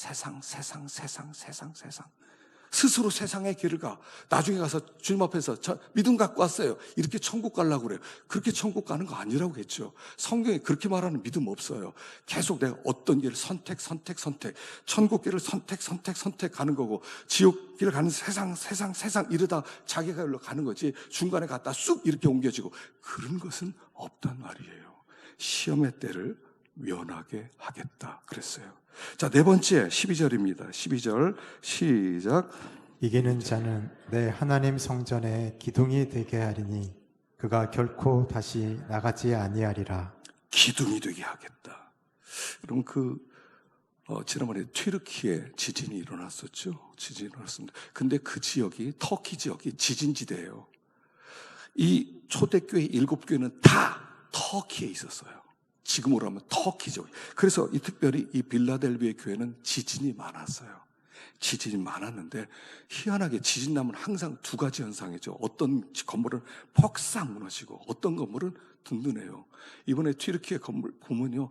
스스로 세상의 길을 가. 나중에 가서 주님 앞에서 저 믿음 갖고 왔어요, 이렇게 천국 가려고 그래요. 그렇게 천국 가는 거 아니라고 했죠. 성경에 그렇게 말하는 믿음 없어요. 계속 내가 어떤 길을 선택 천국 길을 선택 가는 거고, 지옥 길을 가는 세상 이러다 자기가 일로 가는 거지, 중간에 갔다 쑥 이렇게 옮겨지고 그런 것은 없단 말이에요. 시험의 때를 면하게 하겠다 그랬어요. 자, 네 번째 12절입니다. 12절 시작. 이기는 자는 내 하나님 성전에 기둥이 되게 하리니 그가 결코 다시 나가지 아니하리라. 기둥이 되게 하겠다. 그럼 지난번에 튀르키에 지진이 일어났었죠. 지진이 일어났습니다. 근데 그 지역이, 터키 지역이 지진지대예요. 이 초대교회 7교회는 다 터키에 있었어요. 지금으로 하면 터키죠. 그래서 특별히 이 빌라델비아 교회는 지진이 많았어요. 지진이 많았는데 희한하게 지진 나면 항상 두 가지 현상이죠. 어떤 건물은 퍽싹 무너지고 어떤 건물은 든든해요. 이번에 튀르키예 건물 보면요,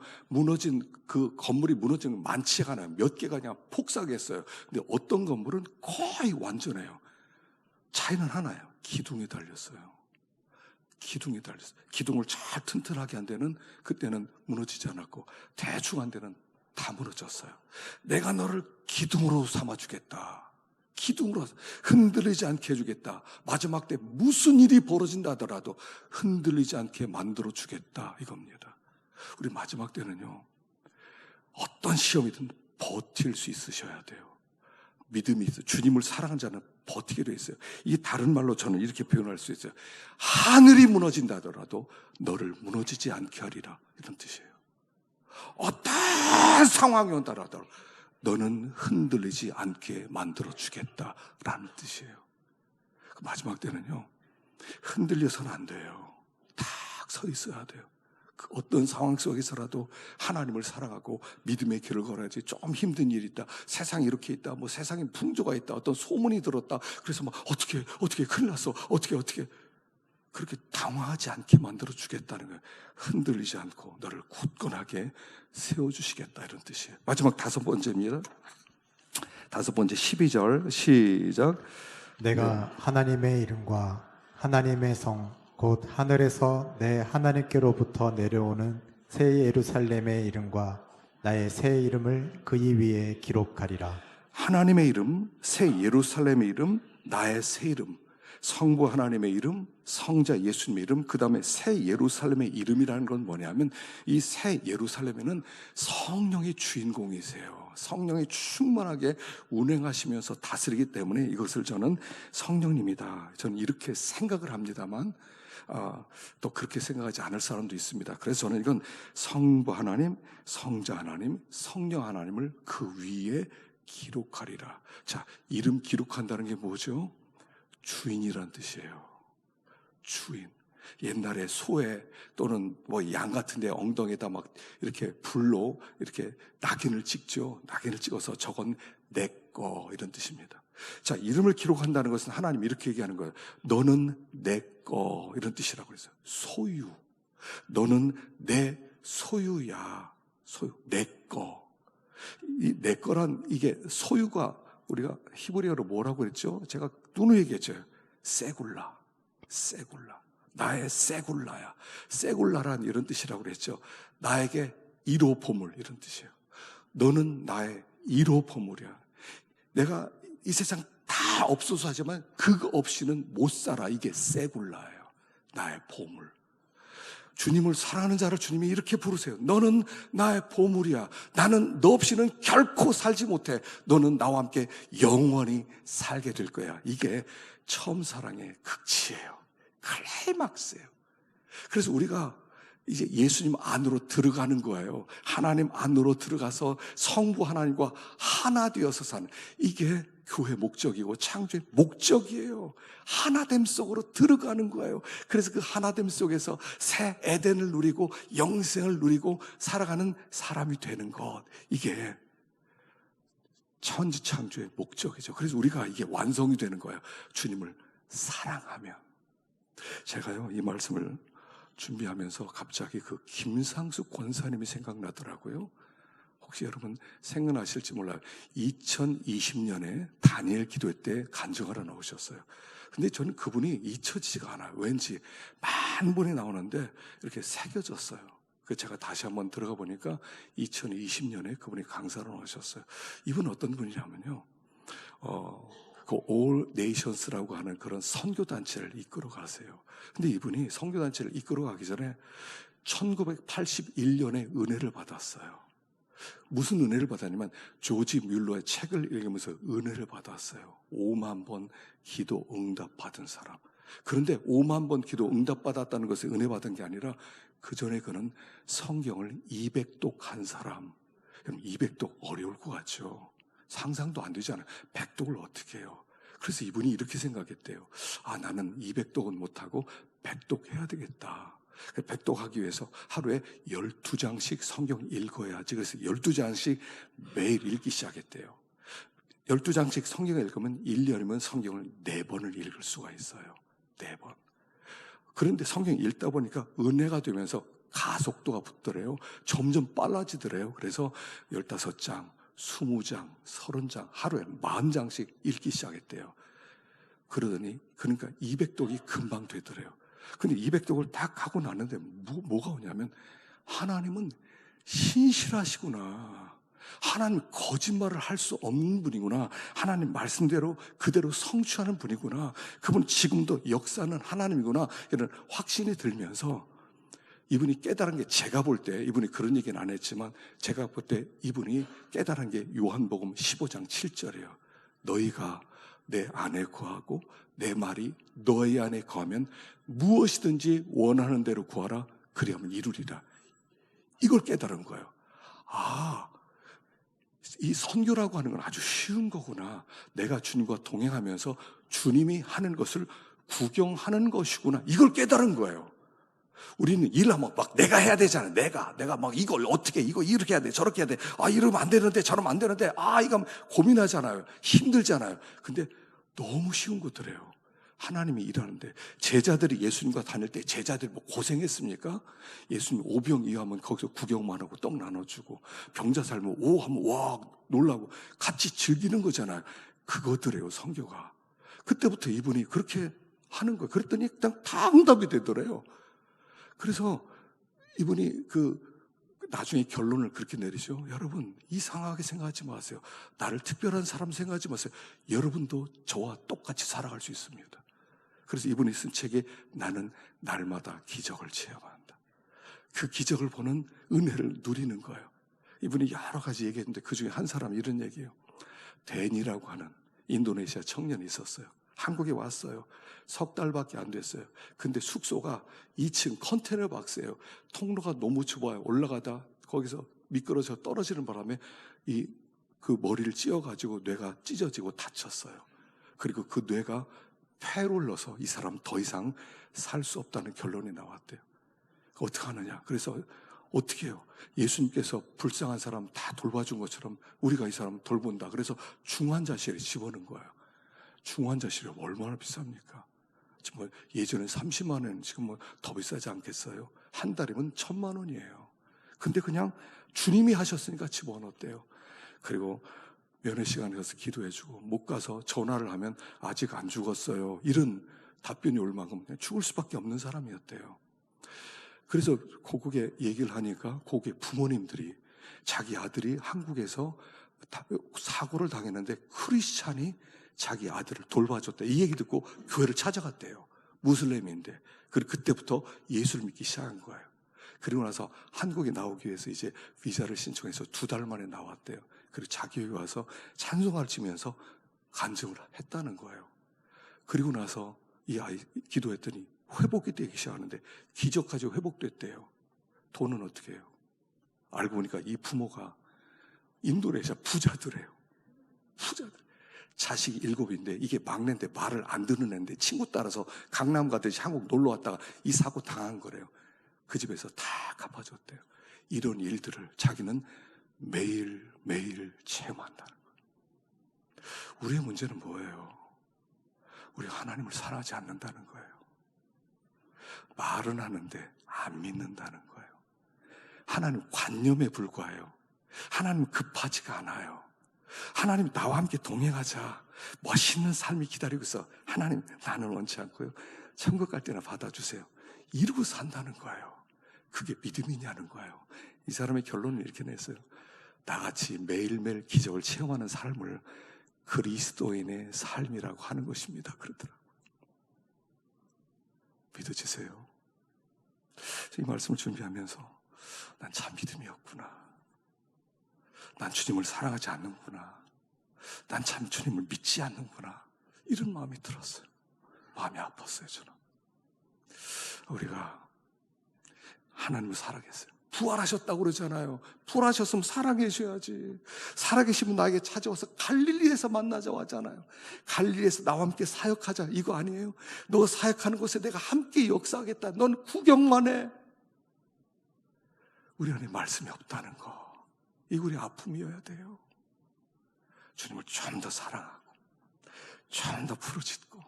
그 건물이 무너진 건 많지가 않아요. 몇 개가 그냥 폭삭했어요. 근데 어떤 건물은 거의 완전해요. 차이는 하나예요. 기둥이 달렸어요. 기둥이 달렸어요. 기둥을 잘 튼튼하게 한 데는 그때는 무너지지 않았고, 대충 한 데는 다 무너졌어요. 내가 너를 기둥으로 삼아주겠다. 기둥으로 흔들리지 않게 해주겠다. 마지막 때 무슨 일이 벌어진다 하더라도 흔들리지 않게 만들어주겠다, 이겁니다. 우리 마지막 때는요, 어떤 시험이든 버틸 수 있으셔야 돼요. 믿음이 있어요. 주님을 사랑하는 자는 버티게 돼 있어요. 이게 다른 말로 저는 이렇게 표현할 수 있어요. 하늘이 무너진다 하더라도 너를 무너지지 않게 하리라, 이런 뜻이에요. 어떤 상황이 온다 하더라도 너는 흔들리지 않게 만들어주겠다라는 뜻이에요. 마지막 때는요, 흔들려서는 안 돼요. 딱 서 있어야 돼요. 그 어떤 상황 속에서라도 하나님을 사랑하고 믿음의 길을 걸어야지. 좀 힘든 일이 있다, 세상이 이렇게 있다, 뭐 세상에 풍조가 있다, 어떤 소문이 들었다, 그래서 막 어떻게 큰일 났어, 어떻게 그렇게 당황하지 않게 만들어주겠다는 거예요. 흔들리지 않고 너를 굳건하게 세워주시겠다, 이런 뜻이에요. 마지막 5번째입니다. 5번째 12절 시작. 내가 하나님의 이름과 하나님의 성 곧 하늘에서 내 하나님께로부터 내려오는 새 예루살렘의 이름과 나의 새 이름을 그이 위에 기록하리라. 하나님의 이름, 새 예루살렘의 이름, 나의 새 이름, 성부 하나님의 이름, 성자 예수님의 이름, 그 다음에 새 예루살렘의 이름이라는 건 뭐냐면, 이 새 예루살렘에는 성령의 주인공이세요. 성령이 충만하게 운행하시면서 다스리기 때문에 이것을 저는 성령님이다, 저는 이렇게 생각을 합니다만, 또 그렇게 생각하지 않을 사람도 있습니다. 그래서 저는 이건 성부 하나님, 성자 하나님, 성령 하나님을 그 위에 기록하리라. 자, 이름 기록한다는 게 뭐죠? 주인이란 뜻이에요. 주인. 옛날에 소에 또는 뭐 양 같은데 엉덩이에다 막 이렇게 불로 이렇게 낙인을 찍죠. 낙인을 찍어서 저건 내 거, 이런 뜻입니다. 자, 이름을 기록한다는 것은 하나님 이렇게 얘기하는 거예요. 너는 내 거, 이런 뜻이라고 했어요. 소유. 너는 내 소유야. 소유. 내 거. 이 내 거란, 이게 소유가 우리가 히브리어로 뭐라고 그랬죠? 제가 누누이 얘기했죠. 세굴라. 나의 세굴라야. 세굴라란 이런 뜻이라고 그랬죠. 나에게 1호 보물, 이런 뜻이에요. 너는 나의 1호 보물이야. 내가 이 세상 다 없어서 하지만 그거 없이는 못 살아. 이게 세굴라예요. 나의 보물. 주님을 사랑하는 자를 주님이 이렇게 부르세요. 너는 나의 보물이야. 나는 너 없이는 결코 살지 못해. 너는 나와 함께 영원히 살게 될 거야. 이게 처음 사랑의 극치예요. 클라이막스예요. 그래서 우리가 이제 예수님 안으로 들어가는 거예요. 하나님 안으로 들어가서 성부 하나님과 하나 되어서 사는, 이게 교회 목적이고 창조의 목적이에요. 하나됨 속으로 들어가는 거예요. 그래서 그 하나됨 속에서 새 에덴을 누리고 영생을 누리고 살아가는 사람이 되는 것, 이게 천지창조의 목적이죠. 그래서 우리가 이게 완성이 되는 거예요. 주님을 사랑하면. 제가요, 이 말씀을 준비하면서 갑자기 그 김상수 권사님이 생각나더라고요. 혹시 여러분 생각나실지 몰라요. 2020년에 다니엘 기도회 때 간증하러 나오셨어요. 근데 저는 그분이 잊혀지지가 않아요. 왠지 많은 분이 나오는데 이렇게 새겨졌어요. 그래서 제가 다시 한번 들어가 보니까 2020년에 그분이 강사로 나오셨어요. 이분 어떤 분이냐면요, 그 All Nations라고 하는 그런 선교단체를 이끌어 가세요. 근데 이분이 선교단체를 이끌어 가기 전에 1981년에 은혜를 받았어요. 무슨 은혜를 받았냐면 조지 뮬러의 책을 읽으면서 은혜를 받았어요. 5만 번 기도 응답 받은 사람. 그런데 5만 번 기도 응답 받았다는 것에 은혜 받은 게 아니라 그 전에 그는 성경을 200독 한 사람. 200독 어려울 것 같죠. 상상도 안 되잖아요. 100독을 어떻게 해요? 그래서 이분이 이렇게 생각했대요. 나는 200독은 못하고 100독 해야 되겠다. 100독 하기 위해서 하루에 12장씩 성경 읽어야지. 그래서 12장씩 매일 읽기 시작했대요. 12장씩 성경을 읽으면 1년이면 성경을 4번을 읽을 수가 있어요. 4번. 그런데 성경 읽다 보니까 은혜가 되면서 가속도가 붙더래요. 점점 빨라지더래요. 그래서 15장, 20장, 30장, 하루에 40장씩 읽기 시작했대요. 그러더니, 그러니까 200독이 금방 되더래요. 근데 200독을 딱 하고 나는데 뭐가 오냐면, 하나님은 신실하시구나. 하나님 거짓말을 할 수 없는 분이구나. 하나님 말씀대로 그대로 성취하는 분이구나. 그분 지금도 역사는 하나님이구나. 이런 확신이 들면서 이분이 깨달은 게, 제가 볼 때 이분이 그런 얘기는 안 했지만 제가 볼 때 이분이 깨달은 게 요한복음 15장 7절이에요. 너희가 내 안에 거하고 내 말이 너희 안에 거하면 무엇이든지 원하는 대로 구하라. 그리하면 이루리라. 이걸 깨달은 거예요. 아, 이 선교라고 하는 건 아주 쉬운 거구나. 내가 주님과 동행하면서 주님이 하는 것을 구경하는 것이구나. 이걸 깨달은 거예요. 우리는 일하면 막 내가 해야 되잖아요. 내가 막 이걸 어떻게, 이거 이렇게 해야 돼, 저렇게 해야 돼. 아, 이러면 안 되는데, 저러면 안 되는데. 아, 이거 고민하잖아요. 힘들잖아요. 근데 너무 쉬운 것들이에요. 하나님이 일하는데, 제자들이 예수님과 다닐 때 제자들이 뭐 고생했습니까? 예수님 오병이어하면 거기서 구경만 하고 떡 나눠주고, 병자 살면 오 하면 와 놀라고 같이 즐기는 거잖아요. 그것들이에요, 성교가. 그때부터 이분이 그렇게 하는 거예요. 그랬더니 그냥 다 응답이 되더래요. 그래서 이분이 나중에 결론을 그렇게 내리죠. 여러분, 이상하게 생각하지 마세요. 나를 특별한 사람 생각하지 마세요. 여러분도 저와 똑같이 살아갈 수 있습니다. 그래서 이분이 쓴 책에 나는 날마다 기적을 체험한다. 그 기적을 보는 은혜를 누리는 거예요. 이분이 여러 가지 얘기했는데 그중에 한 사람이 이런 얘기예요. 댄이라고 하는 인도네시아 청년이 있었어요. 한국에 왔어요. 석 달밖에 안 됐어요. 근데 숙소가 2층 컨테이너 박스예요. 통로가 너무 좁아요. 올라가다 거기서 미끄러져 떨어지는 바람에 그 머리를 찧어가지고 뇌가 찢어지고 다쳤어요. 그리고 그 뇌가 폐를 넣어서 이 사람 더 이상 살 수 없다는 결론이 나왔대요. 어떻게 하느냐? 그래서 어떻게 해요? 예수님께서 불쌍한 사람 다 돌봐준 것처럼 우리가 이 사람 돌본다. 그래서 중환자실에 집어넣은 거예요. 중환자실이 얼마나 비쌉니까? 지금 예전에 30만 원, 지금 더 비싸지 않겠어요? 한 달이면 1,000만 원이에요. 근데 그냥 주님이 하셨으니까 집어넣었대요. 그리고 면회 시간에 가서 기도해주고, 못 가서 전화를 하면 아직 안 죽었어요. 이런 답변이 올 만큼 죽을 수밖에 없는 사람이었대요. 그래서 고국에 얘기를 하니까 고국의 부모님들이 자기 아들이 한국에서 사고를 당했는데 크리스찬이 자기 아들을 돌봐줬다. 이 얘기 듣고 교회를 찾아갔대요. 무슬림인데. 그리고 그때부터 예수를 믿기 시작한 거예요. 그리고 나서 한국에 나오기 위해서 이제 비자를 신청해서 2달 만에 나왔대요. 그리고 자기 교회 와서 찬송가를 치면서 간증을 했다는 거예요. 그리고 나서 이 아이 기도했더니 회복이 되기 시작하는데 기적까지 회복됐대요. 돈은 어떻게 해요? 알고 보니까 이 부모가 인도네시아 부자들이에요. 부자들. 자식이 7인데 이게 막내인데 말을 안 듣는 애인데 친구 따라서 강남 가듯이 한국 놀러 왔다가 이 사고 당한 거래요. 그 집에서 다 갚아줬대요. 이런 일들을 자기는 매일매일 체험한다는 거예요. 우리의 문제는 뭐예요? 우리 하나님을 사랑하지 않는다는 거예요. 말은 하는데 안 믿는다는 거예요. 하나님 관념에 불과해요. 하나님 급하지가 않아요. 하나님 나와 함께 동행하자. 멋있는 삶이 기다리고 있어. 하나님 나는 원치 않고요. 천국 갈 때나 받아주세요. 이러고 산다는 거예요. 그게 믿음이냐는 거예요. 이 사람의 결론을 이렇게 냈어요. 나같이 매일매일 기적을 체험하는 삶을 그리스도인의 삶이라고 하는 것입니다. 그러더라고요. 믿어지세요? 이 말씀을 준비하면서 난 참 믿음이 없구나. 난 주님을 사랑하지 않는구나. 난 참 주님을 믿지 않는구나. 이런 마음이 들었어요. 마음이 아팠어요, 저는. 우리가 하나님을 살아계세요. 부활하셨다고 그러잖아요. 부활하셨으면 살아계셔야지. 살아계시면 나에게 찾아와서 갈릴리에서 만나자고 하잖아요. 갈릴리에서 나와 함께 사역하자. 이거 아니에요? 너 사역하는 곳에 내가 함께 역사하겠다. 넌 구경만 해. 우리 안에 말씀이 없다는 거. 이거 우리 아픔이어야 돼요. 주님을 좀 더 사랑하고 좀 더 부르짖고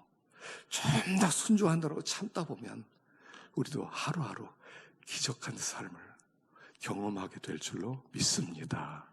좀 더 순종한다고 참다 보면 우리도 하루하루 기적한 삶을 경험하게 될 줄로 믿습니다.